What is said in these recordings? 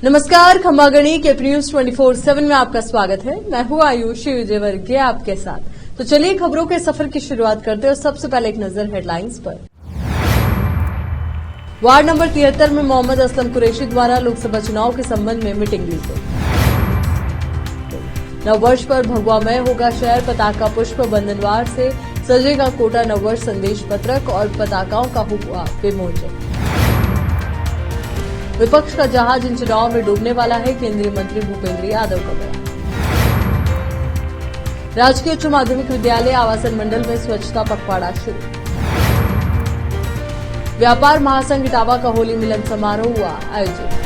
नमस्कार, खम्बागणी के न्यूज 24/7 में आपका स्वागत है। मैं हूं आयुषी विजयवर्गीय आपके साथ। तो चलिए खबरों के सफर की शुरुआत करते हैं और सबसे पहले एक नजर हेडलाइंस पर। वार्ड नंबर 73 में मोहम्मद असलम कुरैशी द्वारा लोकसभा चुनाव के संबंध में मीटिंग ली गई। नववर्ष पर भगवामय होगा शहर, पताका पुष्प बंधनवार से सजेगा कोटा। नववर्ष संदेश पत्रक और पताकाओं का हुआ विमोचन। विपक्ष का जहाज इन चुनाव में डूबने वाला है, केंद्रीय मंत्री भूपेंद्र यादव का बयान। राजकीय उच्च माध्यमिक विद्यालय आवासन मंडल में स्वच्छता पखवाड़ा शुरू। व्यापार महासंघ इटावा का होली मिलन समारोह हुआ आयोजित।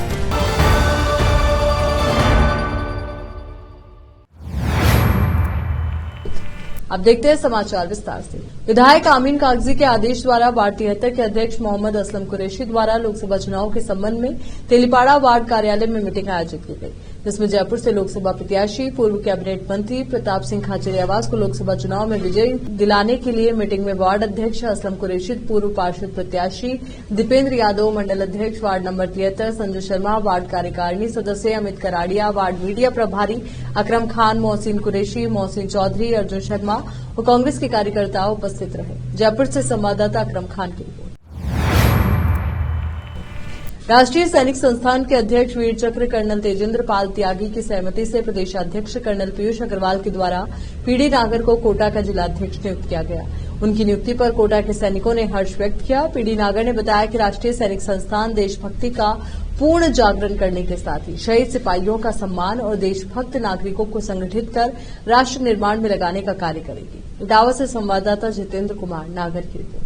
अब देखते हैं समाचार विस्तार से। विधायक आमीन कागजी के आदेश द्वारा वार्ड 73 के अध्यक्ष मोहम्मद असलम कुरैशी द्वारा लोकसभा चुनाव के संबंध में तेलीपाड़ा वार्ड कार्यालय में मीटिंग आयोजित की गई, जिसमें जयपुर से लोकसभा प्रत्याशी पूर्व कैबिनेट मंत्री प्रताप सिंह खाचरियावास को लोकसभा चुनाव में विजय दिलाने के लिए मीटिंग में वार्ड अध्यक्ष असलम कुरैशी, पूर्व पार्षद प्रत्याशी दीपेंद्र यादव, मंडल अध्यक्ष ward number 73 Sanjay Sharma, ward कार्यकारिणी सदस्य अमित कराड़िया, वार्ड मीडिया प्रभारी अकरम खान, मोहसिन कुरैशी, मोहसिन चौधरी, अर्जुन शर्मा और कांग्रेस के कार्यकर्ता उपस्थित रहे। जयपुर से संवाददाता अकरम खान की रिपोर्ट। राष्ट्रीय सैनिक संस्थान के अध्यक्ष वीर चक्र कर्नल तेजेंद्र पाल त्यागी की सहमति से प्रदेशाध्यक्ष कर्नल पीयूष अग्रवाल के द्वारा पीडी नागर को कोटा का जिलाध्यक्ष नियुक्त किया गया। उनकी नियुक्ति पर कोटा के सैनिकों ने हर्ष व्यक्त किया। पीडी नागर ने बताया कि राष्ट्रीय सैनिक संस्थान देशभक्ति का पूर्ण जागरण करने के साथ ही शहीद सिपाहियों का सम्मान और देशभक्त नागरिकों को संगठित कर राष्ट्र निर्माण में लगाने का कार्य करेगी। इटावा से संवाददाता जितेंद्र कुमार नागर की रिपोर्ट।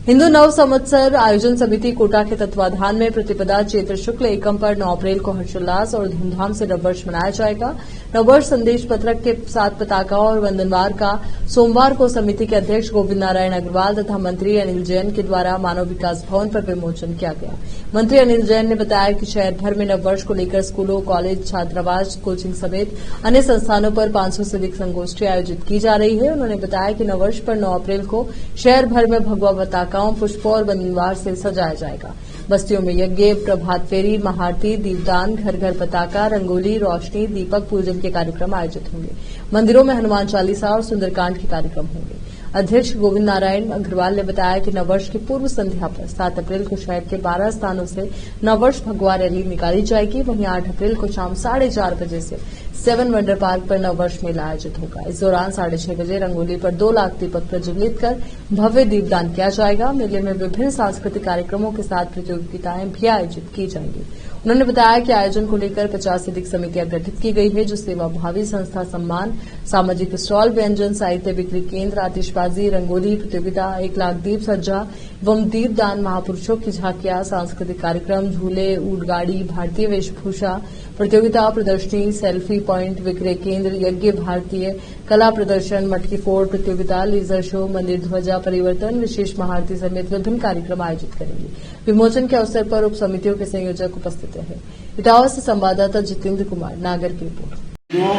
हिंदू नव संवत्सर आयोजन समिति कोटा के तत्वाधान में प्रतिपदा चैत्र शुक्ल एकम पर 9 अप्रैल को हर्षोल्लास और धूमधाम से नववर्ष मनाया जाएगा। नववर्ष संदेश पत्रक के साथ पताका और वंदनवार का सोमवार को समिति के अध्यक्ष गोविंद नारायण अग्रवाल तथा मंत्री अनिल जैन के द्वारा मानव विकास भवन पर विमोचन किया गया। मंत्री अनिल जैन ने बताया कि शहर भर में नववर्ष को लेकर स्कूलों, कॉलेज, छात्रावास, कोचिंग समेत अन्य संस्थानों पर 500 से अधिक संगोष्ठी आयोजित की जा रही है। उन्होंने बताया कि नववर्ष पर 9 अप्रैल को शहर भर में भगवा पताकाओं, पुष्पों और बंधनवार से सजाया जाएगा। बस्तियों में यज्ञ, प्रभात फेरी, महाआरती, दीपदान, घर घर पताका, रंगोली, रोशनी, दीपक पूजन के कार्यक्रम आयोजित होंगे। मंदिरों में हनुमान चालीसा और सुंदरकांड के कार्यक्रम होंगे। अध्यक्ष गोविंद नारायण अग्रवाल ने बताया कि नववर्ष की पूर्व संध्या पर 7 अप्रैल को शहर के 12 स्थानों से नववर्ष भगवा रैली निकाली जाएगी। वहीं 8 अप्रैल को शाम 4:30 बजे से 7 वंडर पार्क पर नववर्ष मेला आयोजित होगा। इस दौरान 6:30 बजे रंगोली पर 2 लाख दीपक प्रज्वलित कर भव्य दीपदान किया जाएगा। मेले में विभिन्न सांस्कृतिक कार्यक्रमों के साथ प्रतियोगिताएं भी आयोजित की जाएंगी। उन्होंने बताया कि आयोजन को लेकर 50 से अधिक समितियां गठित की गई है, जो सेवाभावी संस्था सम्मान, सामाजिक स्टॉल, व्यंजन, साहित्य बिक्री केंद्र, आतिशबाजी, रंगोली प्रतियोगिता, 1 लाख दीप सज्जा एवं दीपदान, महापुरुषों की झांकियां, सांस्कृतिक कार्यक्रम, झूले, ऊंटगाड़ी, भारतीय वेशभूषा प्रतियोगिता, प्रदर्शनी, सेल्फी पॉइंट, विक्रय केंद्र, यज्ञ, भारतीय कला प्रदर्शन, मटकी फोड़ प्रतियोगिता, लेजर शो, मंदिर ध्वजा परिवर्तन, विशेष महाआरती समेत विभिन्न कार्यक्रम आयोजित करेंगे। विमोचन के अवसर पर उप समितियों के संयोजक उपस्थित रहे। इटावा से संवाददाता जितेंद्र कुमार नागर की रिपोर्ट। जो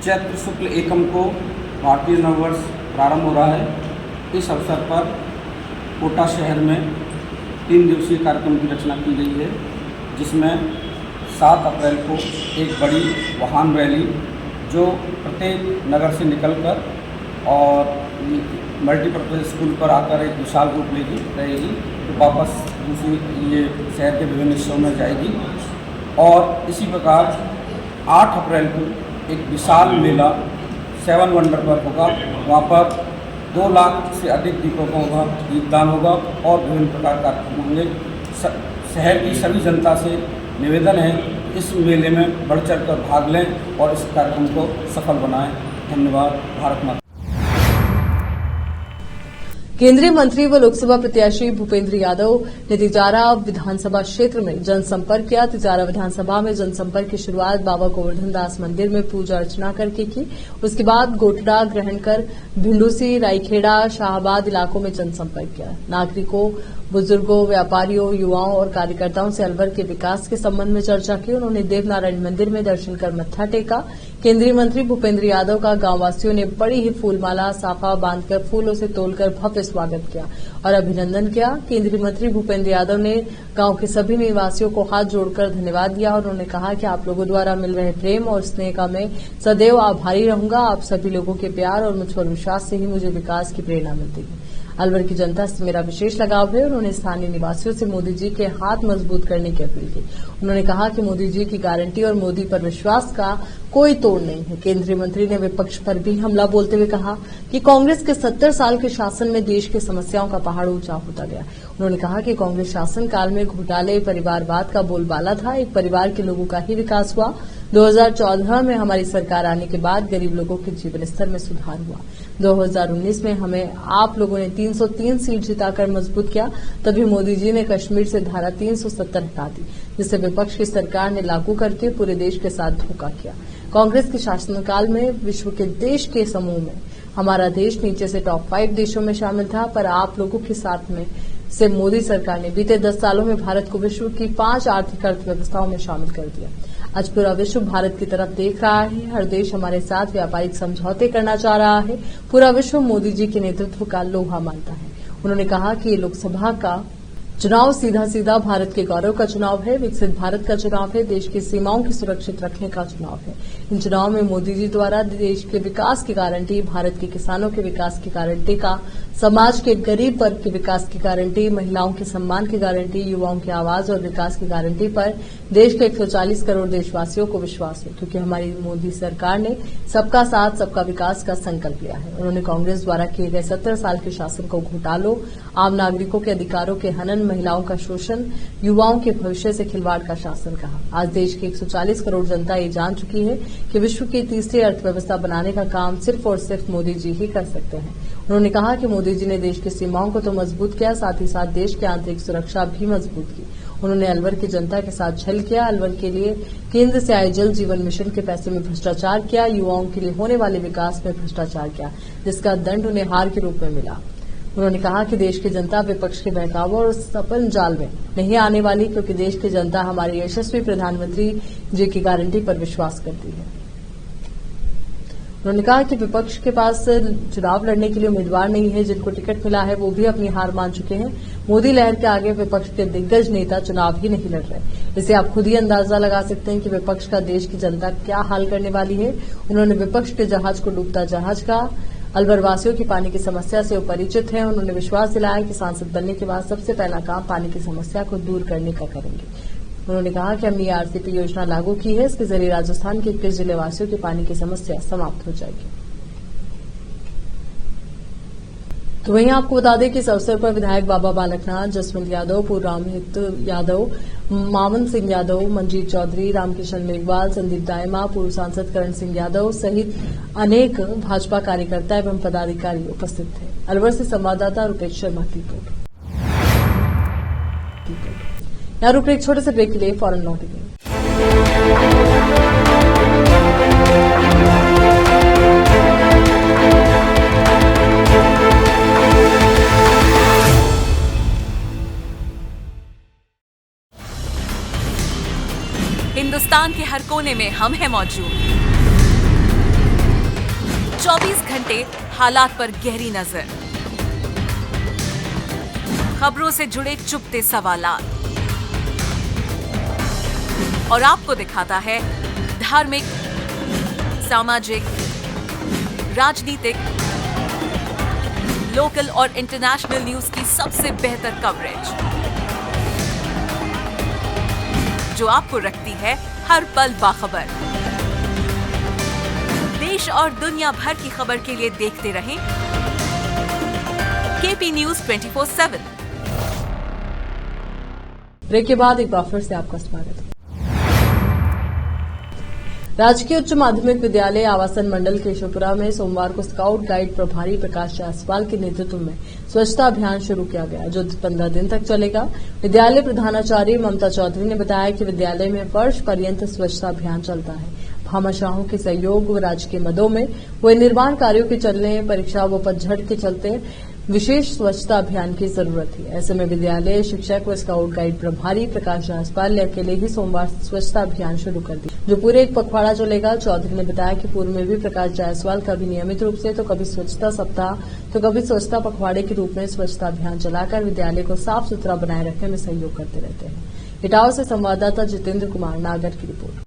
चैत्र शुक्ल एकम को भारतीय नववर्ष प्रारंभ हो रहा है, इस अवसर पर कोटा शहर में 3 दिवसीय कार्यक्रम की रचना की गई है, जिसमें 7 अप्रैल को एक बड़ी वाहन रैली जो प्रत्येक नगर से निकलकर और मल्टीपर्पज स्कूल पर आकर एक विशाल रूप रहेगी, तो वापस दूसरी ये शहर के विभिन्न हिस्सों में जाएगी। और इसी प्रकार 8 अप्रैल को एक विशाल मेला 7 वंडर पर होगा। वहाँ पर 2 लाख से अधिक दीपकों का दीपदान होगा और विभिन्न प्रकार के कार्यक्रम होंगे। शहर की सभी जनता से निवेदन है इस मेले में बढ़ चढ़ कर भाग लें और इस कार्यक्रम को सफल बनाएं। धन्यवाद। भारत माता। केंद्रीय मंत्री व लोकसभा प्रत्याशी भूपेंद्र यादव ने तिजारा विधानसभा क्षेत्र में जनसंपर्क किया। तिजारा विधानसभा में जनसंपर्क की शुरुआत बाबा गोवर्धन दास मंदिर में पूजा अर्चना करके की। उसके बाद गोटड़ा ग्रहण कर भिंडूसी, रायखेड़ा, शाहबाद इलाकों में जनसंपर्क किया। नागरिकों, बुजुर्गों, व्यापारियों, युवाओं और कार्यकर्ताओं से अलवर के विकास के संबंध में चर्चा की। उन्होंने देवनारायण मंदिर में दर्शन कर मत्था टेका। केंद्रीय मंत्री भूपेंद्र यादव का गांववासियों ने बड़ी ही फूलमाला साफा बांधकर फूलों से तोलकर भव्य स्वागत किया। और अभिनंदन किया। केंद्रीय मंत्री भूपेंद्र यादव ने गांव के सभी निवासियों को हाथ जोड़कर धन्यवाद दिया और उन्होंने कहा कि आप लोगों द्वारा मिल रहे प्रेम और स्नेह का मैं सदैव आभारी रहूंगा। आप सभी लोगों के प्यार और मुझ पर विश्वास से ही मुझे विकास की प्रेरणा मिलती है। अलवर की जनता से मेरा विशेष लगाव है। उन्होंने स्थानीय निवासियों से मोदी जी के हाथ मजबूत करने की अपील की। उन्होंने कहा कि मोदी जी की गारंटी और मोदी पर विश्वास का कोई तोड़ नहीं है। केंद्रीय मंत्री ने विपक्ष पर भी हमला बोलते हुए कहा कि कांग्रेस के 70 साल के शासन में देश की समस्याओं का पहाड़ ऊंचा होता गया। उन्होंने कहा कि कांग्रेस शासन काल में घोटाले, परिवारवाद का बोलबाला था। एक परिवार के लोगों का ही विकास हुआ। 2014 में हमारी सरकार आने के बाद गरीब लोगों के जीवन स्तर में सुधार हुआ। 2019 में हमें आप लोगों ने 303 सीट जिताकर मजबूत किया। तभी मोदी जी ने कश्मीर से धारा 370 हटा दी, जिसे विपक्ष की सरकार ने लागू करके पूरे देश के साथ धोखा किया। कांग्रेस के शासनकाल में विश्व के देश के समूह में हमारा देश नीचे से टॉप 5 देशों में शामिल था, पर आप लोगों के साथ में से मोदी सरकार ने बीते 10 सालों में भारत को विश्व की 5 आर्थिक अर्थव्यवस्थाओं में शामिल कर दिया। आज पूरा विश्व भारत की तरफ देख रहा है। हर देश हमारे साथ व्यापारिक समझौते करना चाह रहा है। पूरा विश्व मोदी जी के नेतृत्व का लोहा मानता है। उन्होंने कहा कि ये लोकसभा का चुनाव सीधा सीधा भारत के गौरव का चुनाव है, विकसित भारत का चुनाव है, देश की सीमाओं की सुरक्षित रखने का चुनाव है। इन चुनाव में मोदी जी द्वारा देश के विकास की गारंटी, भारत के किसानों के विकास की गारंटी का, समाज के गरीब वर्ग के विकास की गारंटी, महिलाओं के सम्मान की गारंटी, युवाओं की आवाज और विकास की गारंटी पर देश के 140 करोड़ देशवासियों को विश्वास है, क्योंकि हमारी मोदी सरकार ने सबका साथ सबका विकास का संकल्प लिया है। उन्होंने कांग्रेस द्वारा किए गए 70 साल के शासन को घोटालों, आम नागरिकों के अधिकारों के हनन, महिलाओं का शोषण, युवाओं के भविष्य से खिलवाड़ का शासन कहा। आज देश की 140 करोड़ जनता ये जान चुकी है कि विश्व की तीसरी अर्थव्यवस्था बनाने का काम सिर्फ और सिर्फ मोदी जी ही कर सकते हैं। उन्होंने कहा कि मोदी जी ने देश की सीमाओं को तो मजबूत किया, साथ ही साथ देश की आंतरिक सुरक्षा भी मजबूत की। उन्होंने अलवर की जनता के साथ छल किया, अलवर के लिए केंद्र से आए जल जीवन मिशन के पैसे में भ्रष्टाचार किया, युवाओं के लिए होने वाले विकास में भ्रष्टाचार किया, जिसका दंड उन्हें हार के रूप में मिला। उन्होंने कहा कि देश की जनता विपक्ष के बहकावे और सपन जाल में नहीं आने वाली, क्योंकि देश की जनता हमारे यशस्वी प्रधानमंत्री जी की गारंटी पर विश्वास करती है। उन्होंने कहा कि विपक्ष के पास चुनाव लड़ने के लिए उम्मीदवार नहीं है। जिनको टिकट मिला है वो भी अपनी हार मान चुके हैं। मोदी लहर के आगे विपक्ष के दिग्गज नेता चुनाव ही नहीं लड़ रहे। इससे आप खुद ही अंदाजा लगा सकते हैं कि विपक्ष का देश की जनता क्या हाल करने वाली है। उन्होंने विपक्ष के जहाज को डूबता जहाज कहा। अलवर वासियों की पानी की समस्या से परिचित हैं। उन्होंने विश्वास दिलाया कि सांसद बनने के बाद सबसे पहला काम पानी की समस्या को दूर करने का करेंगे। उन्होंने कहा कि हमने आरसीपी योजना लागू की है, इसके जरिए राजस्थान के 21 जिले वासियों की पानी की समस्या समाप्त हो जाएगी। तो वहीं आपको बता दें कि इस अवसर पर विधायक बाबा बालकनाथ, जसवंत यादव, पूर्व रामहित यादव, मामन सिंह यादव, मंजीत चौधरी, रामकिशन मेघवाल, संदीप दायमा, पूर्व सांसद करण सिंह यादव सहित अनेक भाजपा कार्यकर्ता एवं पदाधिकारी उपस्थित थे। अलवर से संवाददाता रुपेश शर्मा की रिपोर्ट। यहाँ रुक एक छोटे से ब्रेक के लिए फौरन लौटेंगे। हिंदुस्तान के हर कोने में हम हैं मौजूद। 24 घंटे हालात पर गहरी नजर, खबरों से जुड़े चुपते सवालात, और आपको दिखाता है धार्मिक, सामाजिक, राजनीतिक, लोकल और इंटरनेशनल न्यूज की सबसे बेहतर कवरेज, जो आपको रखती है हर पल बाखबर। देश और दुनिया भर की खबर के लिए देखते रहें केपी न्यूज 24/7। ब्रेक के बाद एक बार फिर से आपका स्वागत है। राजकीय उच्च माध्यमिक विद्यालय आवासन मंडल केशवपुरा में सोमवार को स्काउट गाइड प्रभारी प्रकाश जायसवाल के नेतृत्व में स्वच्छता अभियान शुरू किया गया, जो 15 दिन तक चलेगा। विद्यालय प्रधानाचार्य ममता चौधरी ने बताया कि विद्यालय में वर्ष पर्यंत स्वच्छता अभियान चलता है। भामाशाहों के सहयोग व राज्य के मदों में हुए निर्माण कार्यों के चलने, परीक्षा व पतझड़ के चलते विशेष स्वच्छता अभियान की जरूरत थी। ऐसे में विद्यालय शिक्षक व स्काउट गाइड प्रभारी प्रकाश जायसवाल ने अकेले ही सोमवार स्वच्छता अभियान शुरू कर दी, जो पूरे एक पखवाड़ा चलेगा। चौधरी ने बताया कि पूर्व में भी प्रकाश जायसवाल कभी नियमित रूप से तो कभी स्वच्छता सप्ताह तो कभी स्वच्छता पखवाड़े के रूप में स्वच्छता अभियान चलाकर विद्यालय को साफ सुथरा बनाए रखने में सहयोग करते रहते हैं। इटावा से संवाददाता जितेंद्र कुमार नागर की रिपोर्ट।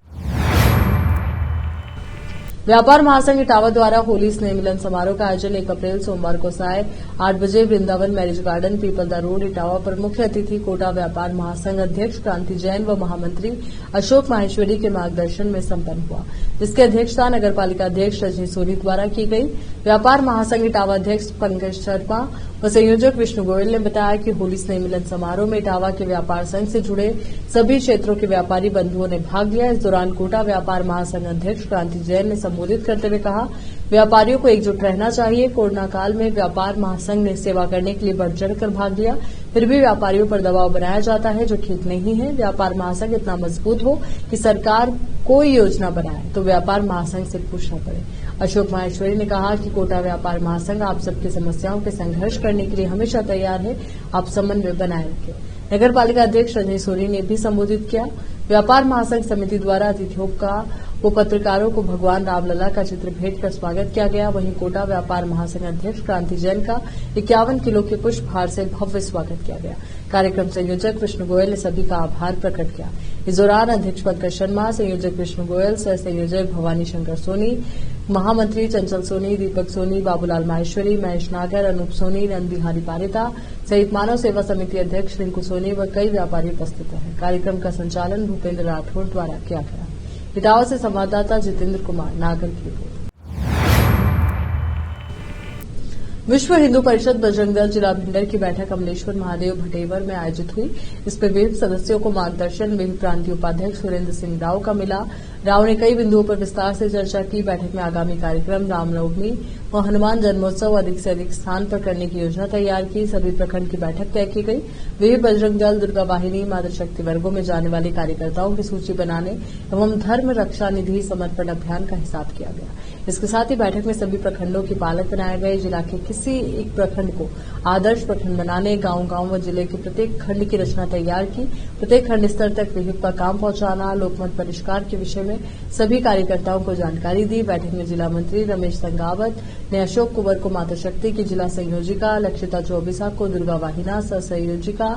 व्यापार महासंघ इटावा द्वारा होली स्नेह मिलन समारोह का आयोजन 1 अप्रैल सोमवार को साय 8 बजे Vrindavan marriage garden Pipalda road Etawah पर मुख्य अतिथि कोटा व्यापार महासंघ अध्यक्ष क्रांति जैन व महामंत्री अशोक माहेश्वरी के मार्गदर्शन में संपन्न हुआ, जिसकी अध्यक्षता नगर पालिका अध्यक्ष रजनी सोनी द्वारा की गई। व्यापार महासंघ इटावा अध्यक्ष पंकज शर्मा व संयोजक विष्णु गोयल ने बताया कि होली स्नेह मिलन समारोह में इटावा के व्यापार संघ से जुड़े सभी क्षेत्रों के व्यापारी बंधुओं ने भाग लिया। इस दौरान कोटा व्यापार महासंघ अध्यक्ष क्रांति जैन ने संबोधित करते हुए कहा, व्यापारियों को एकजुट रहना चाहिए। कोरोना काल में व्यापार महासंघ ने सेवा करने के लिए बढ़ चढ़कर भाग लिया, फिर भी व्यापारियों पर दबाव बनाया जाता है, जो ठीक नहीं है। व्यापार महासंघ इतना मजबूत हो कि सरकार कोई योजना बनाए तो व्यापार महासंघ से पूछना पड़े। अशोक माहेश्वरी ने कहा कि कोटा व्यापार महासंघ आप सबकी समस्याओं के संघर्ष करने के लिए हमेशा तैयार है, आप समन्वय बनाए रखें। नगर पालिका अध्यक्ष रजनी सोनी ने भी संबोधित किया। व्यापार महासंघ समिति द्वारा अतिथियों का वो पत्रकारों को भगवान रामलला का चित्र भेंट कर स्वागत किया गया। वहीं कोटा व्यापार महासंघ अध्यक्ष क्रांति जैन का 51 किलो के पुष्पहार से भव्य स्वागत किया गया। कार्यक्रम संयोजक विष्णु गोयल ने सभी का आभार प्रकट किया। इस दौरान अध्यक्ष पंकज शर्मा, संयोजक विष्णु गोयल, सह संयोजक भवानी शंकर सोनी, महामंत्री चंचल सोनी, दीपक सोनी, बाबूलाल माहेश्वरी, महेश नागर, अनूप सोनी, नंद बिहारी पारिता सहित मानव सेवा समिति अध्यक्ष रिंकू सोनी व कई व्यापारी उपस्थित रहे। कार्यक्रम का संचालन भूपेंद्र राठौड़ द्वारा किया गया। इटावा से संवाददाता जितेंद्र कुमार नागर की रिपोर्ट। विश्व हिंदू परिषद बजरंग दल जिला भिंडर की बैठक कमलेश्वर महादेव भटेवर में आयोजित हुई। इसमें विभिन्न सदस्यों को मार्गदर्शन विभिन्न प्रांतीय उपाध्यक्ष सुरेंद्र सिंह राव का मिला। राव ने कई बिंदुओं पर विस्तार से चर्चा की। बैठक में आगामी कार्यक्रम रामनवमी व हनुमान जन्मोत्सव अधिक से अधिक स्थान पर करने की योजना तैयार की। सभी प्रखंड की बैठक तय की गई। विभिन्न बजरंग दल, दुर्गा वाहिनी, मातृशक्ति वर्गों में जाने वाले कार्यकर्ताओं की सूची बनाने एवं धर्म रक्षा निधि समर्पण अभियान का हिसाब किया गया। इसके साथ ही बैठक में सभी प्रखंडों के पालक बनाए गए। जिला के किसी एक प्रखंड को आदर्श प्रखंड बनाने, गांव-गांव व जिले के प्रत्येक खंड की रचना तैयार की। प्रत्येक खंड स्तर तक विहिप का काम पहुंचाना, लोकमत परिष्कार के विषय में सभी कार्यकर्ताओं को जानकारी दी। बैठक में जिला मंत्री रमेश संगावत ने अशोक कुंवर को मातृशक्ति की जिला संयोजिका, लक्षिता चौबिसा को दुर्गा वाहिना सह संयोजिका,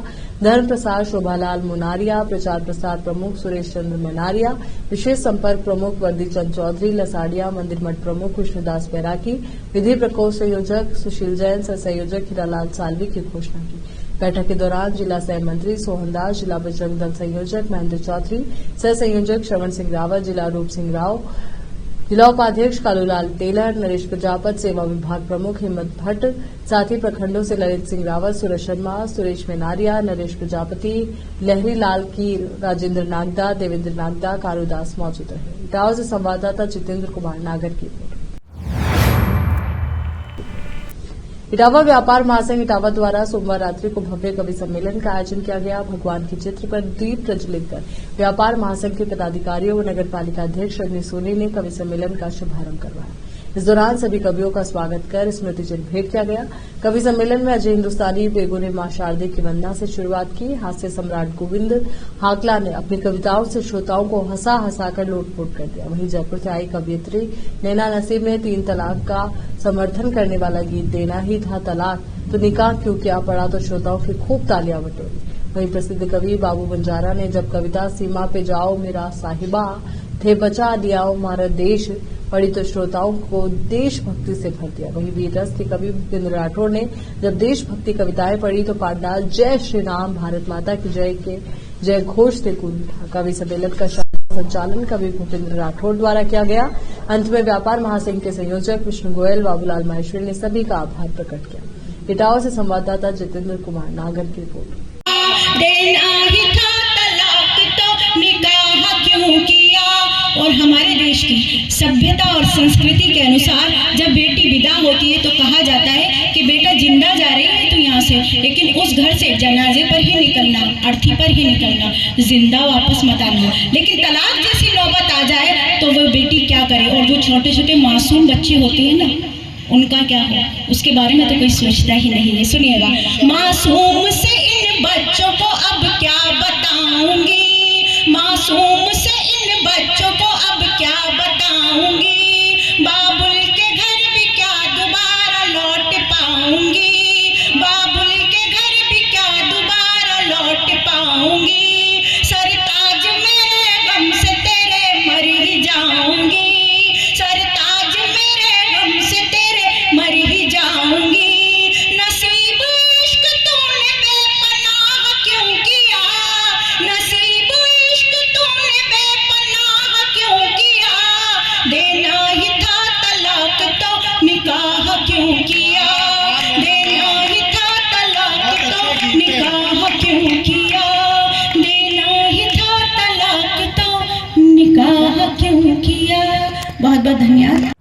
धर्म प्रसाद शोभालाल मुनारिया, प्रचार प्रसार प्रमुख सुरेश चंद्र मनारिया, विशेष संपर्क प्रमुख वर्दी चंद चौधरी लसाड़िया, मंदिर मठ प्रमुख कृष्णदास बैरागी, विधि प्रकोष्ठ संयोजक सुशील जैन सह संयोजक हीरालाल सालवी की घोषणा की। बैठक के दौरान जिला सह मंत्री सोहनदास, जिला बजरंग दल संयोजक महेंद्र चौधरी, सह संयोजक श्रवण सिंह रावत, जिला रूप सिंह राव, जिला उपाध्यक्ष कालूलाल टेलर, नरेश प्रजापत, सेवा विभाग प्रमुख हिम्मत भट्ट, साथ ही प्रखंडों से ललित सिंह रावत, सूरज शर्मा, सुरेश मेनारिया, नरेश प्रजापति, लहरी लाल की, राजेंद्र नागदा, देवेंद्र नागदा, कारूदास मौजूद रहे। इटावा से संवाददाता जितेंद्र कुमार नागर की रिपोर्ट। इटावा व्यापार महासंघ इटावा द्वारा सोमवार रात्रि को भव्य कवि सम्मेलन का आयोजन किया गया। भगवान के चित्र पर दीप प्रज्वलित कर व्यापार महासंघ के पदाधिकारियों व नगर पालिका अध्यक्ष रजनी सोनी ने कवि सम्मेलन का शुभारंभ करवाया। इस दौरान सभी कवियों का स्वागत कर स्मृति चिन्ह भेंट किया गया। कवि सम्मेलन में अजय हिंदुस्तानी बेगू ने मां शारदे की वंदना से शुरुआत की। हास्य सम्राट गोविंद हाकला ने अपनी कविताओं से श्रोताओं को हंसा हंसाकर लोटपोट कर दिया। वहीं जयपुर से आई कवियत्री नैना नसीब ने 3 तलाक का समर्थन करने वाला गीत देना ही था तलाक तो निकाह क्यों किया पड़ा तो श्रोताओं की खूब तालियां बटोरी। वहीं प्रसिद्ध कवि बाबू बंजारा ने जब कविता सीमा पे जाओ मेरा साहिबा थे बचा दियाओ हमारा देश पढ़ी तो श्रोताओं को देशभक्ति से भर दिया। वहीं वीर रस के कवि भूपेंद्र राठौड़ ने जब देशभक्ति कविताएं पढ़ी तो पाठडाल जय श्री राम भारत माता की जय के जय घोष से गूंज उठा। कवि सम्मेलन का संचालन कवि भूपेंद्र राठौड़ द्वारा किया गया। अंत में व्यापार महासंघ के संयोजक विष्णु गोयल, बाबूलाल माहेश्वरी ने सभी का आभार प्रकट किया। इटावा से संवाददाता जितेंद्र कुमार नागर की रिपोर्ट। और हमारे देश की सभ्यता और संस्कृति के अनुसार जब बेटी विदा होती है तो कहा जाता है कि बेटा जिंदा जा रही है तो यहाँ से, लेकिन उस घर से जनाजे पर ही निकलना, अर्थी पर ही निकलना, जिंदा वापस मत आना। लेकिन तलाक जैसी नौबत आ जाए तो वह बेटी क्या करे। और जो छोटे छोटे मासूम बच्चे होते हैं ना, उनका क्या हो, उसके बारे में तो कोई सोचता ही नहीं है। सुनिएगा, मासूम से इन बच्चों को अब क्या बताऊंगी, मासूम से इन बच्चों को अब क्या बताऊंगी, बाबुल के घर भी क्या दोबारा लौट पाऊंगी, बाबुल के घर भी क्या दोबारा लौट पाऊंगी, सरताज मेरे गम से तेरे मर ही जाऊंगी, सरताज मेरे गम से तेरे मर ही जाऊंगी, नसीब इश्क तूने बेपनाह क्यों किया, नसीब इश्क तूने बेपनाह क्यों किया, देना ही था तलाक तो निकाह क्यों किया, देना ही था तलाक तो निकाह क्यों किया, देना ही था तलाक तो निकाह क्यों किया। बहुत बहुत धन्यवाद।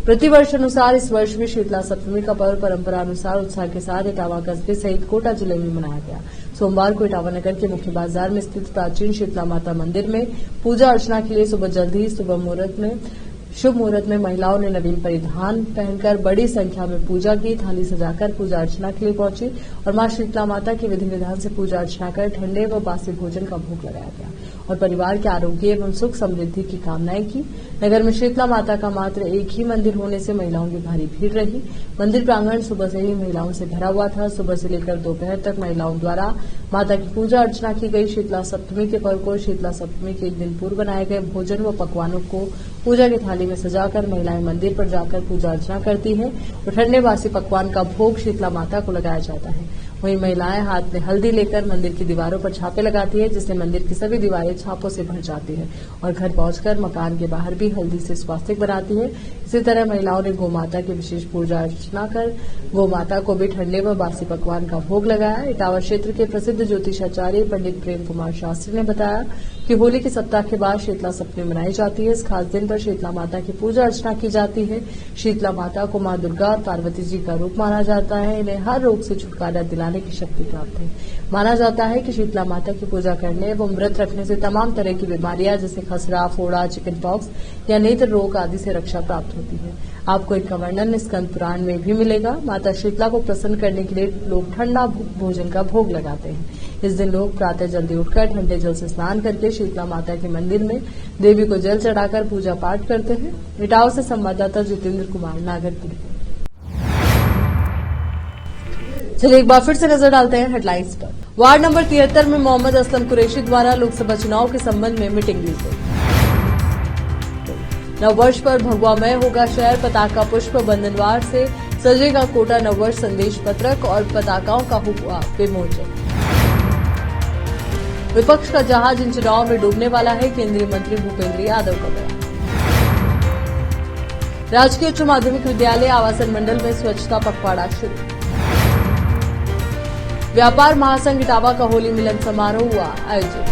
प्रतिवर्ष अनुसार इस वर्ष भी शीतला सप्तमी का पर्व परंपरा अनुसार उत्साह के साथ इटावा कस्बे सहित कोटा जिले में मनाया गया। सोमवार को इटावा नगर के मुख्य बाजार में स्थित प्राचीन शीतला माता मंदिर में पूजा अर्चना के लिए सुबह जल्द ही शुभ मुहूर्त में महिलाओं ने नवीन परिधान पहनकर बड़ी संख्या में पूजा की, थाली सजाकर पूजा अर्चना के लिए पहुंची और मां शीतला माता के विधि विधान से पूजा अर्चना कर ठंडे व बासी भोजन का भोग लगाया गया और परिवार के आरोग्य एवं सुख समृद्धि की कामनाएं की। नगर में शीतला माता का मात्र एक ही मंदिर होने से महिलाओं की भारी भीड़ रही। मंदिर प्रांगण सुबह से ही महिलाओं से भरा हुआ था। सुबह से लेकर दोपहर तक महिलाओं द्वारा माता की पूजा अर्चना की गई। शीतला सप्तमी के पर्व को शीतला सप्तमी के एक दिन पूर्व बनाए गए भोजन व पकवानों को पूजा की थाली में सजाकर महिलाएं मंदिर पर जाकर पूजा अर्चना करती हैं और ठंडे बासी पकवान का भोग शीतला माता को लगाया जाता है। वहीं महिलाएं हाथ में हल्दी लेकर मंदिर की दीवारों पर छापे लगाती है, जिससे मंदिर की सभी दीवारें छापों से भर जाती है और घर पहुंचकर मकान के बाहर भी हल्दी से स्वास्तिक बनाती है। इसी तरह महिलाओं ने गौ माता की विशेष पूजा अर्चना कर गौ माता को भी ठंडे व बासी पकवान का भोग लगाया। इटावा क्षेत्र के प्रसिद्ध ज्योतिषाचार्य पंडित प्रेम कुमार शास्त्री ने बताया कि होली के सप्ताह के बाद शीतला सप्तमी मनाई जाती है। इस खास दिन पर शीतला माता की पूजा अर्चना की जाती है। शीतला माता को मां दुर्गा और पार्वती जी का रूप माना जाता है। इन्हें हर रोग से छुटकारा दिलाने की शक्ति प्राप्त है। माना जाता है कि शीतला माता की पूजा करने एवं व्रत रखने से तमाम तरह की बीमारियां जैसे खसरा, फोड़ा, चिकन पॉक्स या नेत्र रोग आदि से रक्षा प्राप्त होती है। आपको एक वर्णन स्कंद पुराण में भी मिलेगा। माता शीतला को प्रसन्न करने के लिए लोग ठंडा भोजन का भोग लगाते हैं। इस दिन लोग प्रातः जल्दी उठकर ठंडे जल से स्नान करके शीतला माता के मंदिर में देवी को जल चढ़ाकर पूजा पाठ करते हैं। इटावा से संवाददाता जितेंद्र कुमार, नागरपुर। चलिए एक बार फिर से नजर डालते हैं हेडलाइंस पर। वार्ड नंबर 73 में मोहम्मद असलम कुरैशी द्वारा लोकसभा चुनाव के संबंध में मीटिंग ली गई। नववर्ष पर भगवा मय होगा शहर, पताका पुष्प बंधनवार से सजेगा कोटा नववर्ष संदेश पत्रक और पताकाओं का हुआ विमोचन। विपक्ष का जहाज इन चुनाव में डूबने वाला है, केंद्रीय मंत्री भूपेंद्र यादव का बयान। राजकीय उच्च माध्यमिक विद्यालय आवासन मंडल में स्वच्छता पखवाड़ा शुरू। व्यापार महासंघ इटावा का होली मिलन समारोह हुआ आयोजित।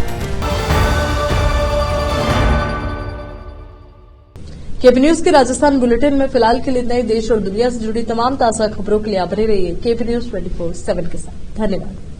केपी न्यूज के राजस्थान बुलेटिन में फिलहाल के लिए नए देश और दुनिया से जुड़ी तमाम ताजा खबरों के लिए आप बने रहिए केपी न्यूज 24/7 के साथ। धन्यवाद।